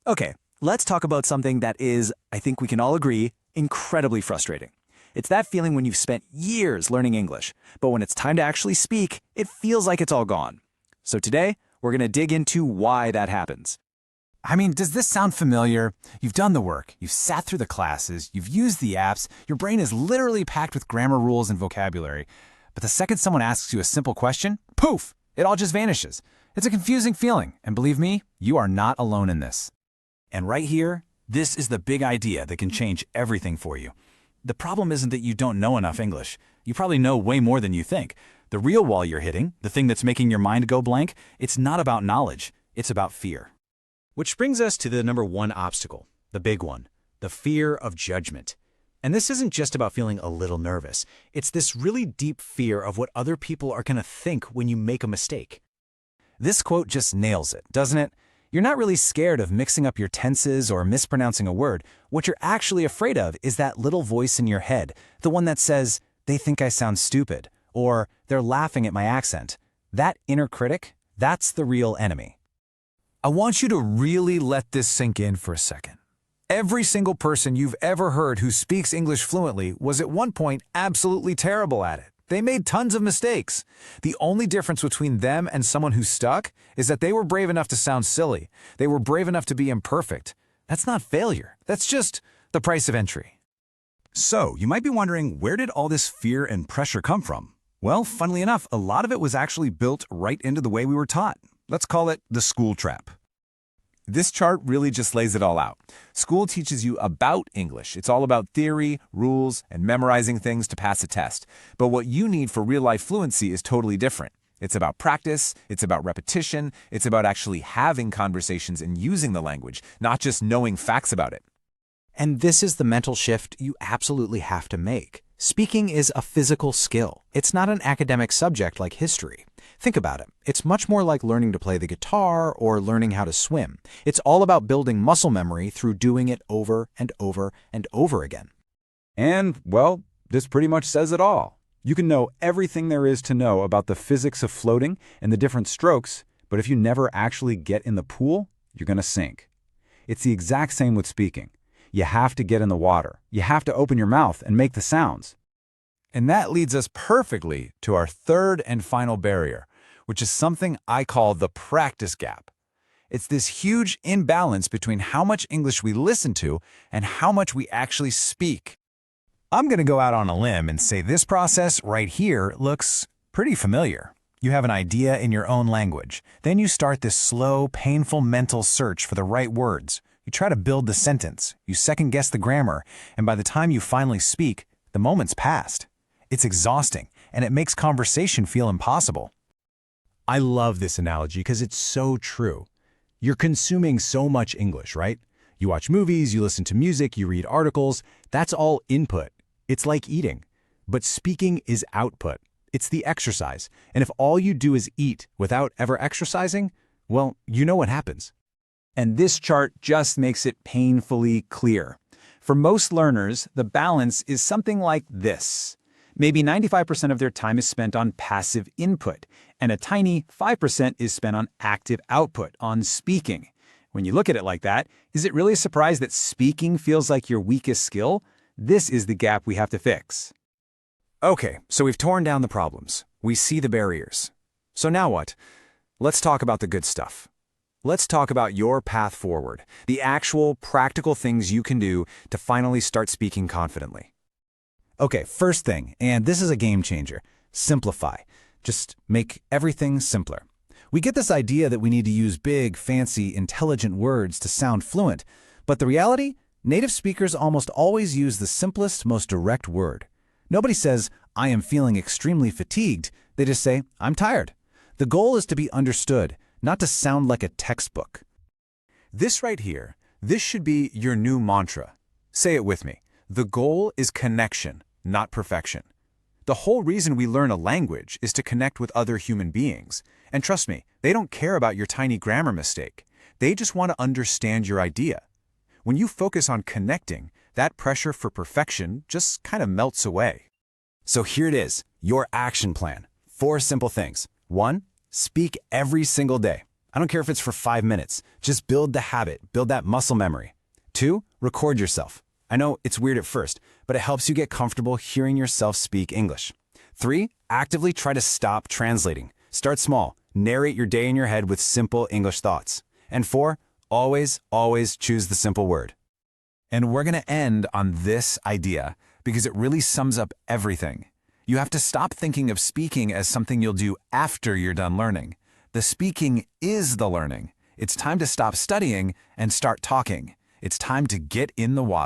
Okay, let's talk about something that is, I think we can all agree, incredibly frustrating. It's that feeling when you've spent years learning English, but when it's time to actually speak, it feels like it's all gone. So today, we're going to dig into why that happens. I mean, does this sound familiar? You've done the work, you've sat through the classes, you've used the apps, your brain is literally packed with grammar rules and vocabulary. But the second someone asks you a simple question, poof, it all just vanishes. It's a confusing feeling, and believe me, you are not alone in this. And right here, this is the big idea that can change everything for you. The problem isn't that you don't know enough English. You probably know way more than you think. The real wall you're hitting, the thing that's making your mind go blank, it's not about knowledge, it's about fear. Which brings us to the number one obstacle, the big one, the fear of judgment. And this isn't just about feeling a little nervous. It's this really deep fear of what other people are going to think when you make a mistake. This quote just nails it, doesn't it? You're not really scared of mixing up your tenses or mispronouncing a word. What you're actually afraid of is that little voice in your head, the one that says, they think I sound stupid, or they're laughing at my accent. That inner critic, that's the real enemy. I want you to really let this sink in for a second. Every single person you've ever heard who speaks English fluently was at one point absolutely terrible at it. They made tons of mistakes. The only difference between them and someone who's stuck is that they were brave enough to sound silly. They were brave enough to be imperfect. That's not failure. That's just the price of entry. So, you might be wondering, where did all this fear and pressure come from? Well, funnily enough, a lot of it was actually built right into the way we were taught. Let's call it the school trap. This chart really just lays it all out. School teaches you about English. It's all about theory, rules, and memorizing things to pass a test. But what you need for real-life fluency is totally different. It's about practice, it's about repetition, it's about actually having conversations and using the language, not just knowing facts about it. And this is the mental shift you absolutely have to make. Speaking is a physical skill. It's not an academic subject like history. Think about it. It's much more like learning to play the guitar or learning how to swim. It's all about building muscle memory through doing it over and over and over again. And, well, this pretty much says it all. You can know everything there is to know about the physics of floating and the different strokes, but if you never actually get in the pool, you're going to sink. It's the exact same with speaking. You have to get in the water. You have to open your mouth and make the sounds. And that leads us perfectly to our third and final barrier, which is something I call the practice gap. It's this huge imbalance between how much English we listen to and how much we actually speak. I'm going to go out on a limb and say this process right here looks pretty familiar. You have an idea in your own language. Then you start this slow, painful mental search for the right words. You try to build the sentence, you second-guess the grammar, and by the time you finally speak, the moment's passed. It's exhausting, and it makes conversation feel impossible. I love this analogy because it's so true. You're consuming so much English, right? You watch movies, you listen to music, you read articles. That's all input. It's like eating. But speaking is output. It's the exercise. And if all you do is eat without ever exercising, well, you know what happens. And this chart just makes it painfully clear. For most learners, the balance is something like this. Maybe 95% of their time is spent on passive input, and a tiny 5% is spent on active output, on speaking. When you look at it like that, is it really a surprise that speaking feels like your weakest skill? This is the gap we have to fix. Okay, so we've torn down the problems. We see the barriers. So now what? Let's talk about the good stuff. Let's talk about your path forward, the actual practical things you can do to finally start speaking confidently. Okay, first thing, and this is a game changer, simplify. Just make everything simpler. We get this idea that we need to use big, fancy, intelligent words to sound fluent, but the reality? Native speakers almost always use the simplest, most direct word. Nobody says, I am feeling extremely fatigued. They just say, I'm tired. The goal is to be understood, not to sound like a textbook. This right here, this should be your new mantra. Say it with me. The goal is connection, not perfection. The whole reason we learn a language is to connect with other human beings. And trust me, they don't care about your tiny grammar mistake. They just want to understand your idea. When you focus on connecting, that pressure for perfection just kind of melts away. So here it is, your action plan. 4 simple things. 1. Speak every single day. I don't care if it's for 5 minutes. Just build the habit, build that muscle memory. 2, record yourself. I know it's weird at first, but it helps you get comfortable hearing yourself speak English. 3, actively try to stop translating. Start small. Narrate your day in your head with simple English thoughts. And 4, always, always choose the simple word. And we're going to end on this idea because it really sums up everything. You have to stop thinking of speaking as something you'll do after you're done learning. The speaking is the learning. It's time to stop studying and start talking. It's time to get in the water.